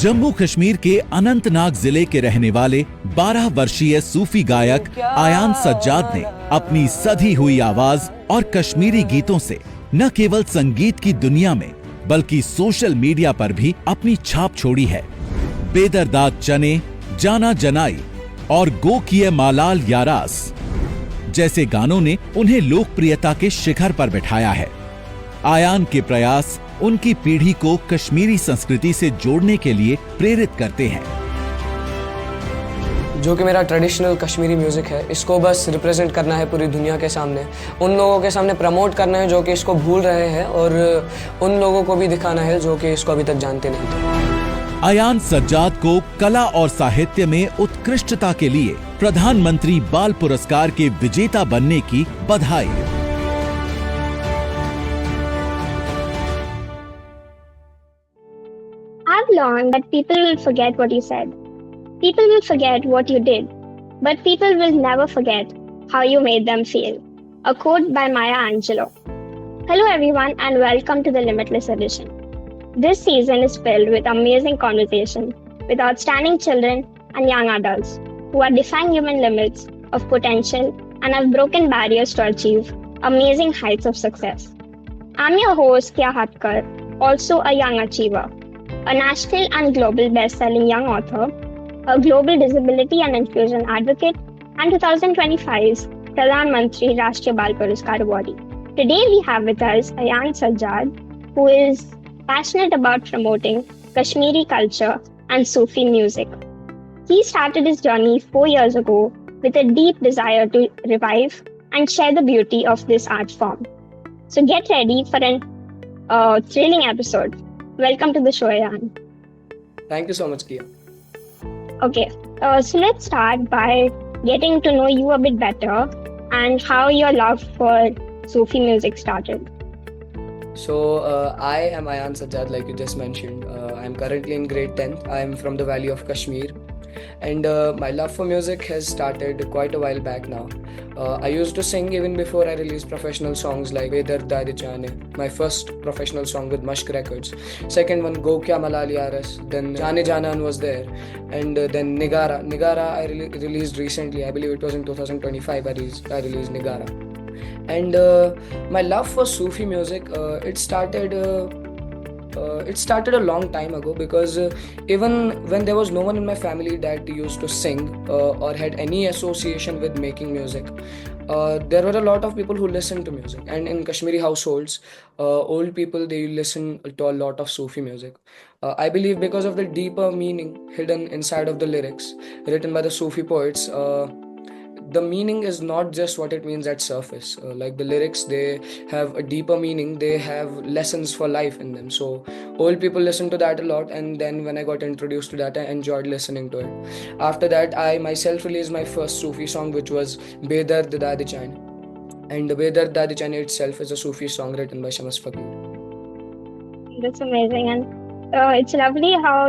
जम्मू कश्मीर के अनंतनाग जिले के रहने वाले 12 वर्षीय सूफी गायक आयान सज्जाद ने अपनी सधी हुई आवाज और कश्मीरी गीतों से न केवल संगीत की दुनिया में बल्कि सोशल मीडिया पर भी अपनी छाप छोड़ी है। बेदरदाद चने, जाना जनाई और गो किए मालाल यारास जैसे गानों ने उन्हें लोकप्रियता के शिखर पर बिठाया है। आयान के प्रयास उनकी पीढ़ी को कश्मीरी संस्कृति से जोड़ने के लिए प्रेरित करते हैं। जो कि मेरा ट्रेडिशनल कश्मीरी म्यूजिक है, इसको बस रिप्रेजेंट करना है पूरी दुनिया के सामने, उन लोगों के सामने प्रमोट करना है जो कि इसको भूल रहे हैं, और उन लोगों को भी दिखाना है जो कि इसको अभी तक जानते नहीं थे। आयान सज्जाद को कला और साहित्य में उत्कृष्टता के लिए प्रधानमंत्री बाल पुरस्कार के विजेता बनने की बधाई। I've learned that people will forget what you said. People will forget what you did. But people will never forget how you made them feel. A quote by Maya Angelou. Hello everyone and welcome to the Limitless edition. This season is filled with amazing conversation with outstanding children and young adults who are defying human limits of potential and have broken barriers to achieve amazing heights of success. I'm your host, Keya Hatkar, also a young achiever, a national and global best-selling young author, a global disability and inclusion advocate, and 2025's Pradhan Mantri Rashtriya Bal Puraskar Awardee. Today we have with us Ayaan Sajad, who is passionate about promoting Kashmiri culture and Sufi music. He started his journey 4 years ago with a deep desire to revive and share the beauty of this art form. So get ready for a thrilling episode. Welcome to the show, Ayaan. Thank you so much, Keya. Okay, so let's start by getting to know you a bit better and how your love for Sufi music started. So, I am Ayaan Sajad, like you just mentioned. I am currently in grade 10th. I am from the Valley of Kashmir. And my love for music has started quite a while back now. I used to sing even before I released professional songs like Bedardaadi Chane, my first professional song with Mushk Records. Second one, Go Kya Malal Yaras. Then Jaane Janan was there. And then Nigara. Nigara I released recently. I believe it was in 2025 I released Nigara. And my love for Sufi music, it started a long time ago because even when there was no one in my family that used to sing or had any association with making music, there were a lot of people who listened to music. And in Kashmiri households, old people, they listen to a lot of Sufi music. I believe because of the deeper meaning hidden inside of the lyrics written by the Sufi poets. The meaning is not just what it means at surface. Like the lyrics, they have a deeper meaning. They have lessons for life in them. So old people listen to that a lot. And then when I got introduced to that, I enjoyed listening to it. After that, I myself released my first Sufi song, which was Bedardaadi Chane. And Bedardaadi Chane itself is a Sufi song written by Shams Fakir. That's amazing. And it's lovely how,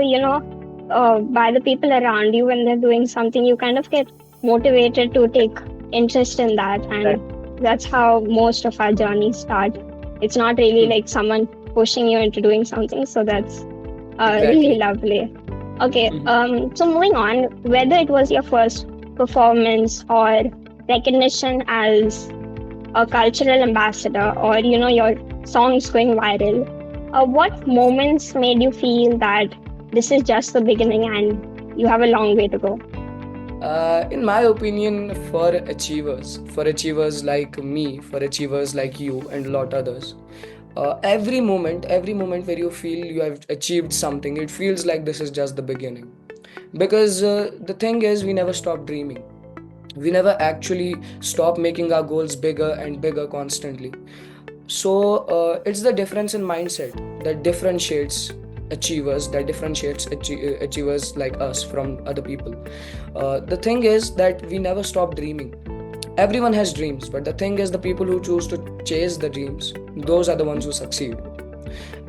by the people around you when they're doing something, you kind of get motivated to take interest in that, and that's how most of our journeys start. It's not really like someone pushing you into doing something, so that's really lovely. Okay, so moving on, whether it was your first performance or recognition as a cultural ambassador or your songs going viral, what moments made you feel that this is just the beginning and you have a long way to go? In my opinion, for achievers like me, for achievers like you and a lot others, every moment where you feel you have achieved something, it feels like this is just the beginning. Because the thing is, we never stop dreaming. We never actually stop making our goals bigger and bigger constantly. So it's the difference in mindset that differentiates achievers, achievers like us from other people. The thing is that we never stop dreaming. Everyone has dreams, but the thing is, the people who choose to chase the dreams, those are the ones who succeed.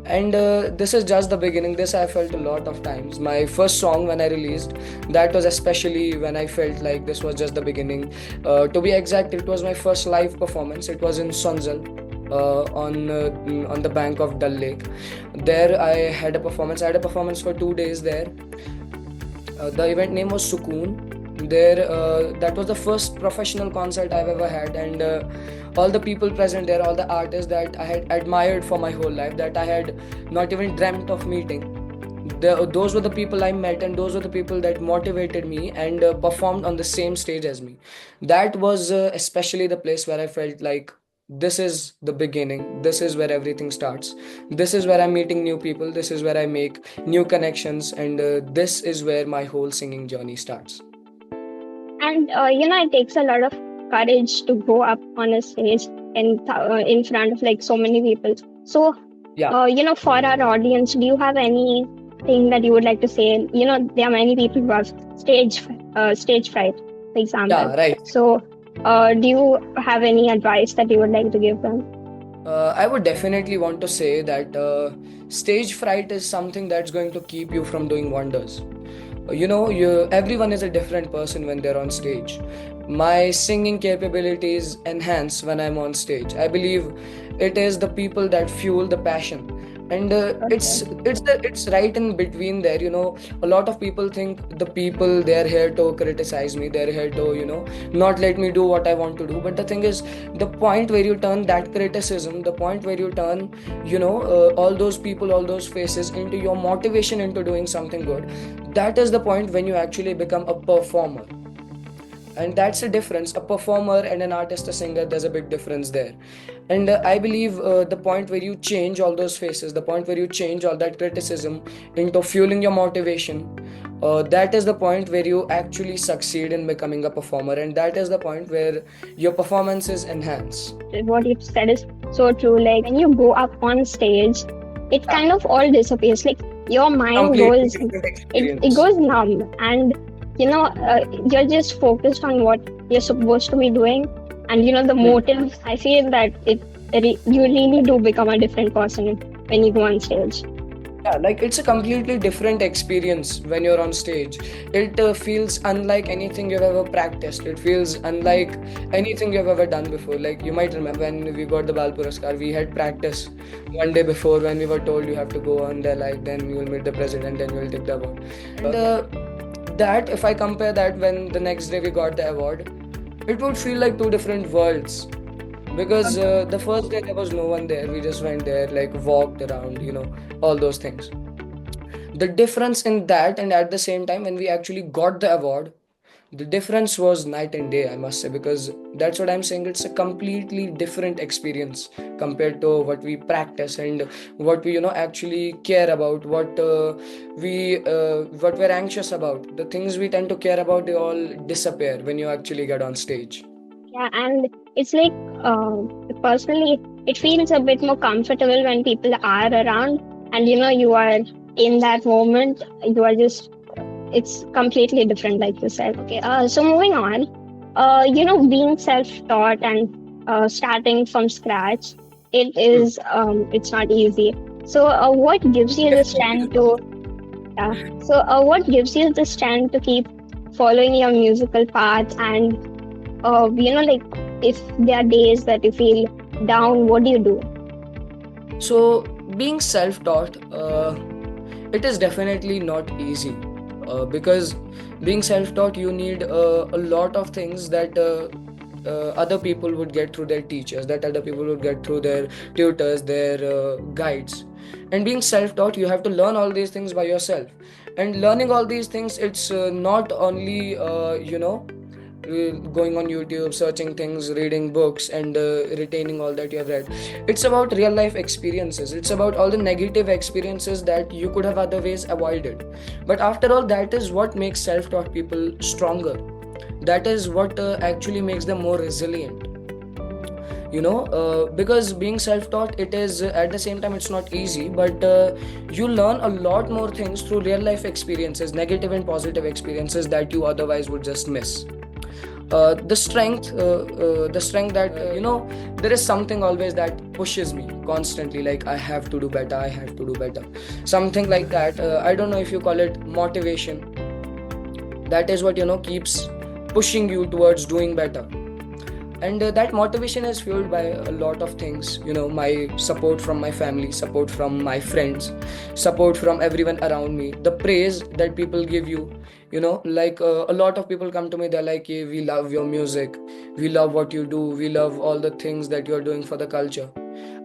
And this is just the beginning. This I felt a lot of times. My first song when I released, that was especially when I felt like this was just the beginning. To be exact, it was my first live performance. It was in Sonzal. on the bank of Dal Lake. There I had a performance. I had a performance for 2 days there. The event name was Sukoon. There, that was the first professional concert I've ever had, and all the people present there, all the artists that I had admired for my whole life, that I had not even dreamt of meeting. Those were the people I met, and those were the people that motivated me and performed on the same stage as me. That was especially the place where I felt like this is the beginning. This is where everything starts. This is where I'm meeting new people. This is where I make new connections, and this is where my whole singing journey starts. And it takes a lot of courage to go up on a stage in front of like so many people. So, Yeah. for our audience, do you have anything that you would like to say? There are many people who have stage fright, for example. Yeah, right. So, do you have any advice that you would like to give them? I would definitely want to say that stage fright is something that's going to keep you from doing wonders. Everyone is a different person when they're on stage. My singing capabilities enhance when I'm on stage. I believe it is the people that fuel the passion, and it's right in between there. A lot of people think the people, they're here to criticize me, they're here to not let me do what I want to do. But the thing is, the point where you turn that criticism, the point where you turn all those people, all those faces into your motivation into doing something good, that is the point when you actually become a performer. And that's the difference. A performer and an artist, a singer, there's a big difference there. And I believe the point where you change all those faces, the point where you change all that criticism into fueling your motivation, that is the point where you actually succeed in becoming a performer, and that is the point where your performance is enhanced. What you've said is so true. Like when you go up on stage, it kind of all disappears. Like your mind Completely goes, different it experience. goes numb, and you're just focused on what you're supposed to be doing. And the motive, I feel that you really do become a different person when you go on stage. Yeah, like it's a completely different experience when you're on stage. It feels unlike anything you've ever practiced. It feels unlike anything you've ever done before. Like you might remember when we got the Bal Puraskar, we had practice one day before when we were told you have to go on there, like then you will meet the president, then you will take the award. And that, if I compare that when the next day we got the award, it would feel like two different worlds. Because the first day there was no one there. We just went there, like walked around, all those things. The difference in that, and at the same time when we actually got the award, the difference was night and day, I must say, because that's what I'm saying. It's a completely different experience compared to what we practice and what we actually care about, what we're anxious about. The things we tend to care about, they all disappear when you actually get on stage. Yeah, and it's like personally, it feels a bit more comfortable when people are around, and you are in that moment. You are just, it's completely different, like you said. Okay, so moving on, being self-taught and starting from scratch, it's not easy. So, what gives you the strength to? What gives you the strength to keep following your musical path? And like if there are days that you feel down, what do you do? So, being self-taught, it is definitely not easy. Because being self-taught, you need a lot of things that other people would get through their teachers, that other people would get through their tutors, their guides. And being self-taught, you have to learn all these things by yourself. And learning all these things, it's not only going on YouTube, searching things, reading books, and retaining all that you have read. It's about real life experiences. It's about all the negative experiences that you could have otherwise avoided. But after all, that is what makes self-taught people stronger. That is what actually makes them more resilient. Because being self-taught, it is at the same time, it's not easy, but you learn a lot more things through real life experiences, negative and positive experiences that you otherwise would just miss. The strength that there is something always that pushes me constantly, like I have to do better, something like that. I don't know if you call it motivation. That is what keeps pushing you towards doing better. And that motivation is fueled by a lot of things, my support from my family, support from my friends, support from everyone around me, the praise that people give you. Like a lot of people come to me, they're like, hey, we love your music, we love what you do, we love all the things that you're doing for the culture.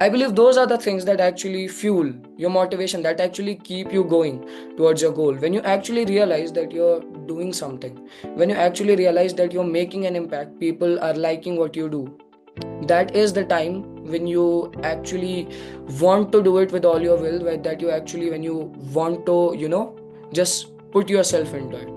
I believe those are the things that actually fuel your motivation, that actually keep you going towards your goal. When you actually realize that you're doing something, when you actually realize that you're making an impact, people are liking what you do, that is the time when you actually want to do it with all your will, that you actually, when you want to, just put yourself into it.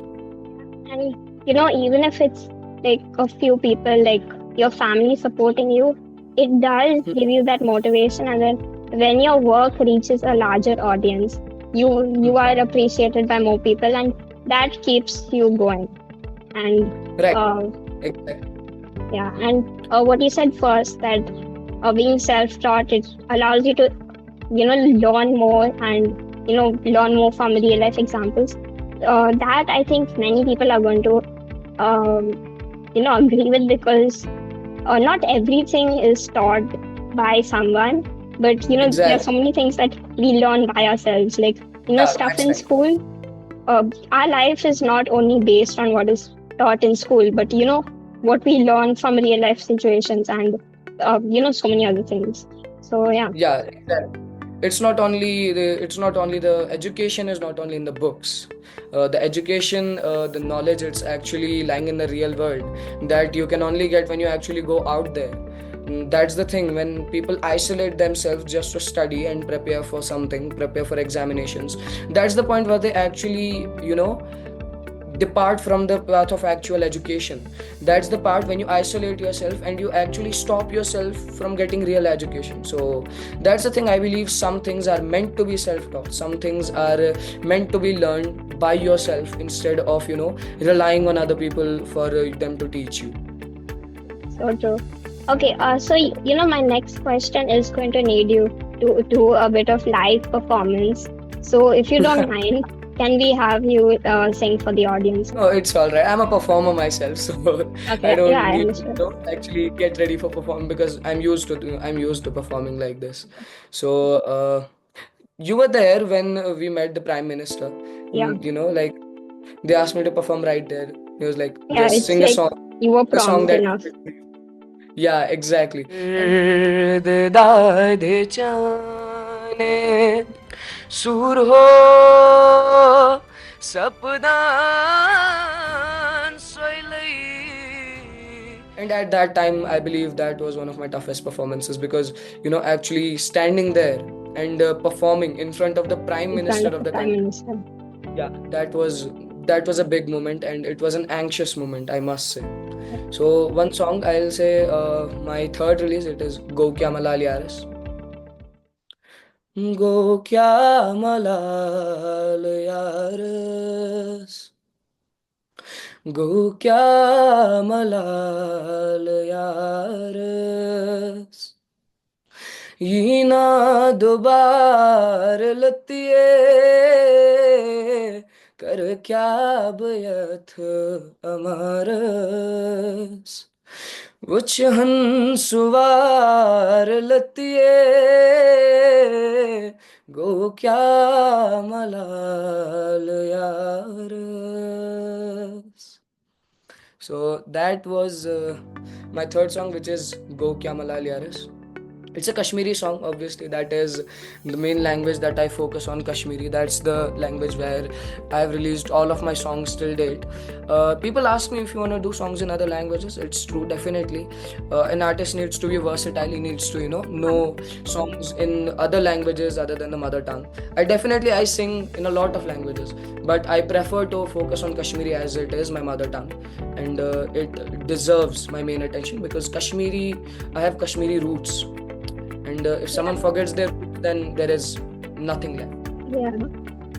And even if it's like a few people, like your family supporting you, it does give you that motivation. And then when your work reaches a larger audience, you are appreciated by more people, and that keeps you going. And Right. Exactly. yeah, and what you said first, that being self-taught, it allows you to learn more, and learn more from real life examples. That I think many people are going to agree with, because not everything is taught by someone, but there are Exactly. so many things that we learn by ourselves, like Yeah, stuff that's in right. school. Our life is not only based on what is taught in school, but what we learn from real life situations, and so many other things. So yeah. Yeah, exactly. It's not only the education is not only in the books. The education, the knowledge, it's actually lying in the real world, that you can only get when you actually go out there. That's the thing. When people isolate themselves just to study and prepare for something, prepare for examinations, that's the point where they actually, depart from the path of actual education. That's the part when you isolate yourself and you actually stop yourself from getting real education. So that's the thing. I believe some things are meant to be self-taught, some things are meant to be learned by yourself, instead of relying on other people for them to teach you. So true. Okay, so my next question is going to need you to do a bit of live performance. So if you don't mind, can we have you sing for the audience? Oh, it's all right. I'm a performer myself, so I Okay, don't yeah, I need understand. to actually get ready for performing, because I'm used to performing like this. So you were there when we met the Prime Minister. Yeah, Like they asked me to perform right there. He was like, yeah, just it's sing a like song, you were a song prompt that. enough. Yeah, exactly. सुर हो सपदान सोइलै. And at that time, I believe that was one of my toughest performances, because actually standing there and performing in front of the Prime In front Minister of of the the Prime country. Minister. Yeah, that was a big moment, and it was an anxious moment, I must say. So one song I'll say, my third release, it is Go Kya Malal Yaris. Go Kya Malal Yaris, Go Kya Malal Yaris. Yina dobar latiye, kar kya bayat amaras. Vuch hansuvar latiye, go kya malal yaras. So that was my third song, which is Go Kya Malal Yaris. It's a Kashmiri song, obviously. That is the main language that I focus on, Kashmiri. That's the language where I've released all of my songs till date. People ask me if you want to do songs in other languages. It's true, definitely. An artist needs to be versatile. He needs to, know songs in other languages other than the mother tongue. I sing in a lot of languages, but I prefer to focus on Kashmiri, as it is my mother tongue, and it deserves my main attention, because I have Kashmiri roots. And if someone forgets their roots, then there is nothing left. Yeah.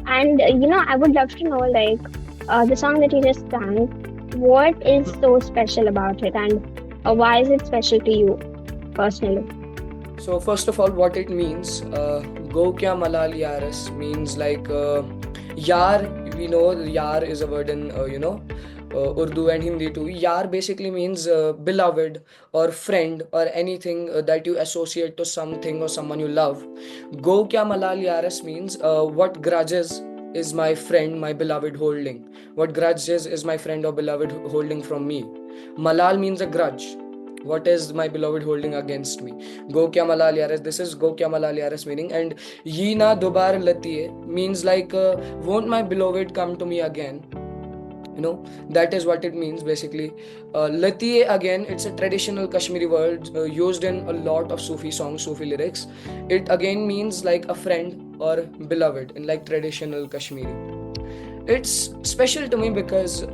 And I would love to know, like, the song that you just sang, what is so special about it, and why is it special to you personally? So first of all, what it means, Go Kya Malal Yaris means like, yar. We know yar is a word in Urdu and Hindi too. Yaar basically means beloved or friend or anything that you associate to something or someone you love. Go kya malal yaras means what grudges is my friend, my beloved holding. What grudges is my friend or beloved holding from me. Malal means a grudge. What is my beloved holding against me? Go kya malal yaras. This is go kya malal yaras meaning. And ye na dobar latiye means like won't my beloved come to me again? That is what it means basically. Latiye again, it's a traditional Kashmiri word used in a lot of Sufi songs, Sufi lyrics. It again means like a friend or beloved in like traditional Kashmiri. It's special to me because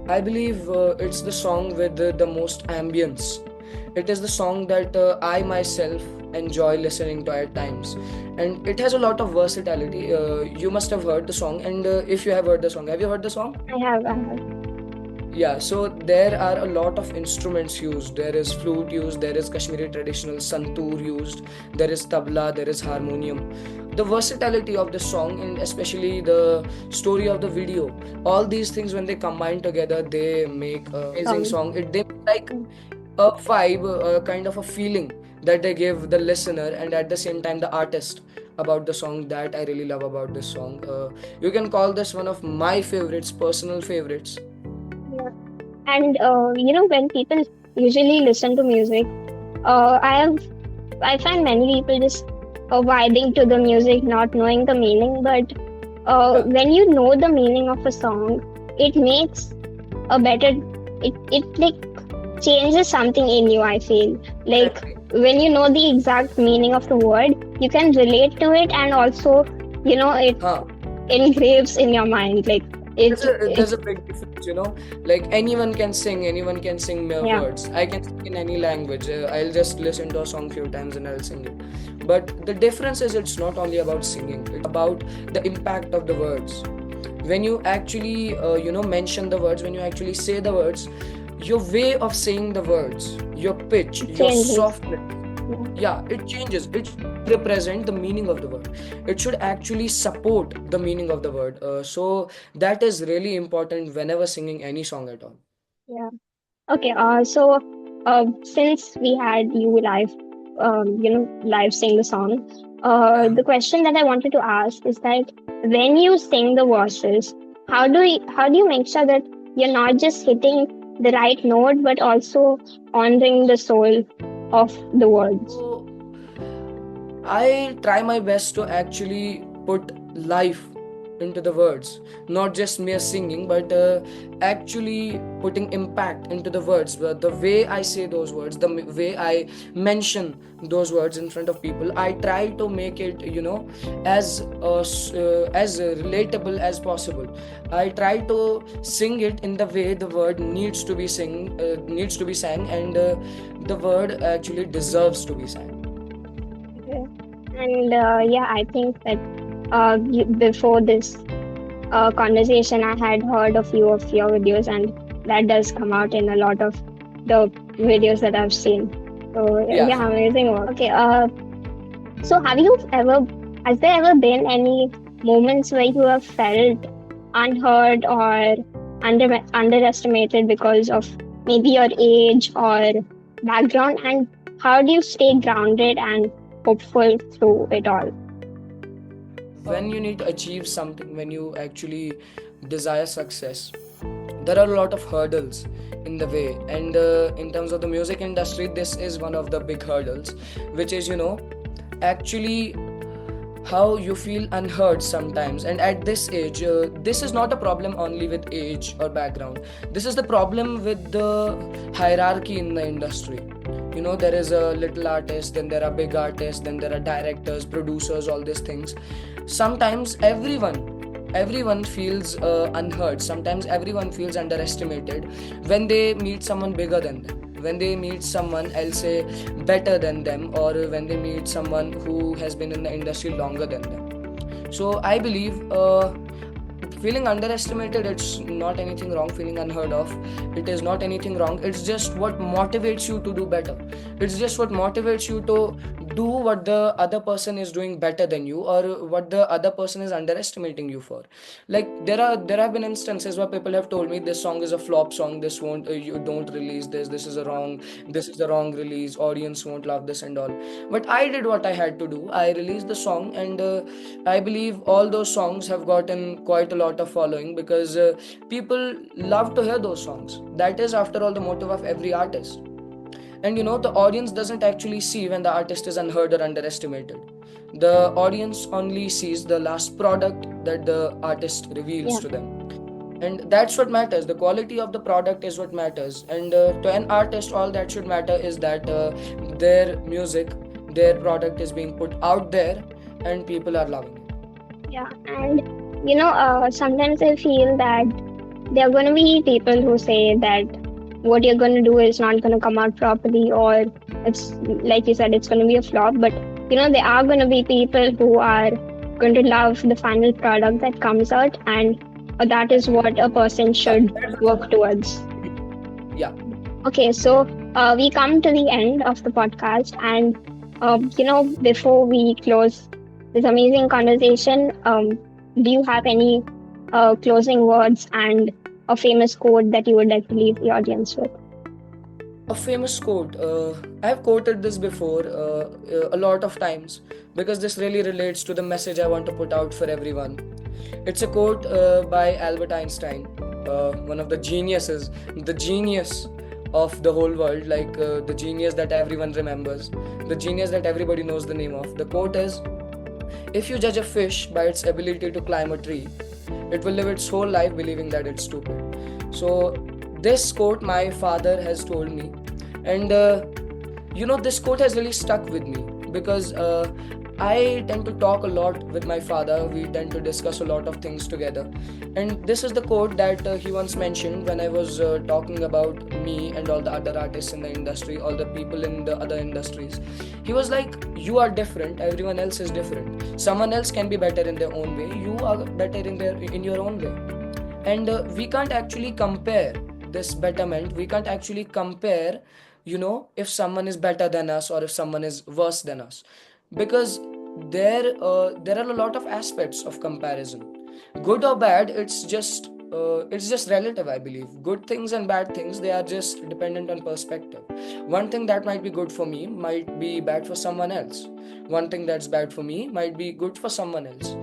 I believe it's the song with the most ambience. It is the song that I myself enjoy listening to at times, and it has a lot of versatility. You must have heard the song, and if you have heard the song, have you heard the song? I have. Yeah, so there are a lot of instruments used. There is flute used, there is Kashmiri traditional santoor used, there is tabla, there is harmonium. The versatility of the song and especially the story of the video, all these things when they combine together, they make an amazing song. They make like a vibe, a kind of a feeling that they give the listener and at the same time the artist about the song. That I really love about this song. You can call this one of my favorites, personal favorites. Yeah. And when people usually listen to music, I find many people just vibing to the music, not knowing the meaning. But when you know the meaning of a song, it makes a better. It like changes something in you. I feel like when you know the exact meaning of the word, you can relate to it, and also it engraves in your mind. Like there's a big difference, like anyone can sing mere words. I can sing in any language. I'll just listen to a song few times and I'll sing it. But the difference is it's not only about singing, it's about the impact of the words. When you actually mention the words, when you actually say the words, your way of saying the words, your pitch, your softness, it changes. It should represent the meaning of the word. It should actually support the meaning of the word. So that is really important whenever singing any song at all. Yeah. Okay. So since we had you live, live sing the song, the question that I wanted to ask is that when you sing the verses, how do you make sure that you're not just hitting the right note, but also honoring the soul of the words? So I try my best to actually put life into the words, not just mere singing, but actually putting impact into the words. The way I say those words, the way I mention those words in front of people, I try to make it as relatable as possible. I try to sing it in the way the word needs to be sang, and the word actually deserves to be sang. Okay. And I think that before this conversation, I had heard a few of your videos, and that does come out in a lot of the videos that I've seen. So amazing work. Okay. So has there ever been any moments where you have felt unheard or underestimated because of maybe your age or background, and how do you stay grounded and hopeful through it all? When you need to achieve something, when you actually desire success, there are a lot of hurdles in the way, and in terms of the music industry, this is one of the big hurdles, which is actually how you feel unheard sometimes. And at this age, this is not a problem only with age or background. This is the problem with the hierarchy in the industry. There is a little artist, then there are big artists, then there are directors, producers, all these things. Sometimes everyone feels unheard. Sometimes everyone feels underestimated when they meet someone bigger than them, when they meet someone, I'll say, better than them, or when they meet someone who has been in the industry longer than them. So I believe feeling underestimated, it's not anything wrong. Feeling unheard of, it is not anything wrong. It's just what motivates you to do better. It's just what motivates you to do what the other person is doing better than you, or what the other person is underestimating you for. Like there have been instances where people have told me this song is a flop song, this won't you don't release this is a wrong release, audience won't love this and all. But I did what I had to do. I released the song, and I believe all those songs have gotten quite a lot of following, because people love to hear those songs. That is, after all, the motive of every artist. And the audience doesn't actually see when the artist is unheard or underestimated. The audience only sees the last product that the artist reveals to them. And that's what matters. The quality of the product is what matters. And to an artist, all that should matter is that their music, their product is being put out there and people are loving it. Yeah, and sometimes I feel that there are going to be people who say that what you're going to do is not going to come out properly, or it's like you said, it's going to be a flop. But there are going to be people who are going to love the final product that comes out, and that is what a person should work towards. Yeah. Okay, so we come to the end of the podcast, and before we close this amazing conversation, do you have any closing words and a famous quote that you would like to leave the audience with? A famous quote. I have quoted this before a lot of times, because this really relates to the message I want to put out for everyone. It's a quote by Albert Einstein, one of the geniuses, the genius of the whole world, like the genius that everyone remembers, the genius that everybody knows the name of. The quote is, "If you judge a fish by its ability to climb a tree, it will live its whole life believing that it's stupid." So this quote my father has told me, and this quote has really stuck with me, because I tend to talk a lot with my father. We tend to discuss a lot of things together, and this is the quote that he once mentioned when I was talking about me and all the other artists in the industry, all the people in the other industries. He was like, "You are different, everyone else is different. Someone else can be better in their own way, you are better in your own way." And we can't actually compare this betterment. We can't actually compare, if someone is better than us or if someone is worse than us, because there are a lot of aspects of comparison. Good or bad, it's just relative, I believe. Good things and bad things, they are just dependent on perspective. One thing that might be good for me might be bad for someone else. One thing that's bad for me might be good for someone else.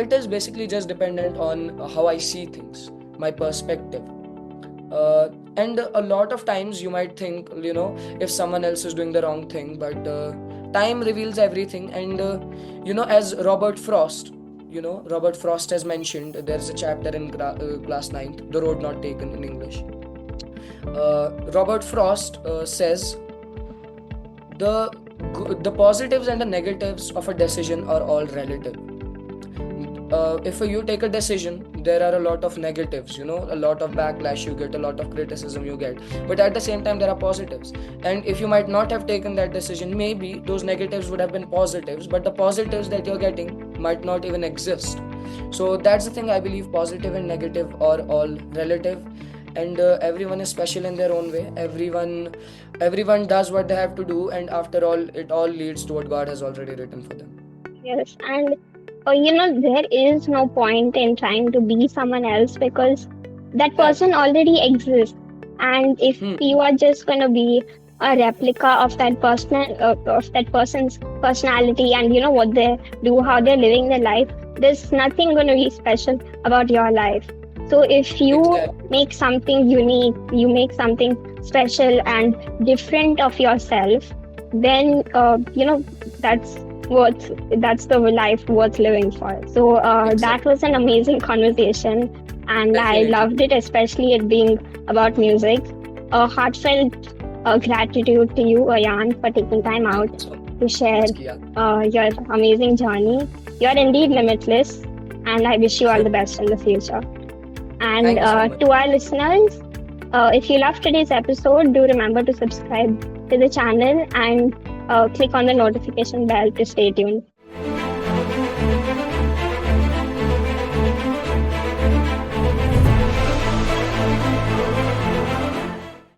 It is basically just dependent on how I see things, my perspective. And a lot of times you might think, if someone else is doing the wrong thing, but time reveals everything. And as Robert Frost has mentioned, there's a chapter in class 9th, The Road Not Taken in English. Robert Frost says, the positives and the negatives of a decision are all relative. If you take a decision, there are a lot of negatives, a lot of backlash you get, a lot of criticism you get, but at the same time there are positives. And if you might not have taken that decision, maybe those negatives would have been positives, but the positives that you're getting might not even exist. So that's the thing, I believe positive and negative are all relative, and everyone is special in their own way. Everyone does what they have to do, and after all, it all leads to what God has already written for them. Yes, and there is no point in trying to be someone else, because that person already exists. And if you are just going to be a replica of that person's personality and what they do, how they're living their life, there's nothing going to be special about your life. So if you make something unique, you make something special and different of yourself, then that's the life worth living for. So that was an amazing conversation, and I loved it, especially it being about music. A heartfelt gratitude to you, Ayaan, for taking time out to share your amazing journey. You're indeed limitless, and I wish you all the best in the future. And to our listeners, if you loved today's episode, do remember to subscribe to the channel and click on the notification bell to stay tuned.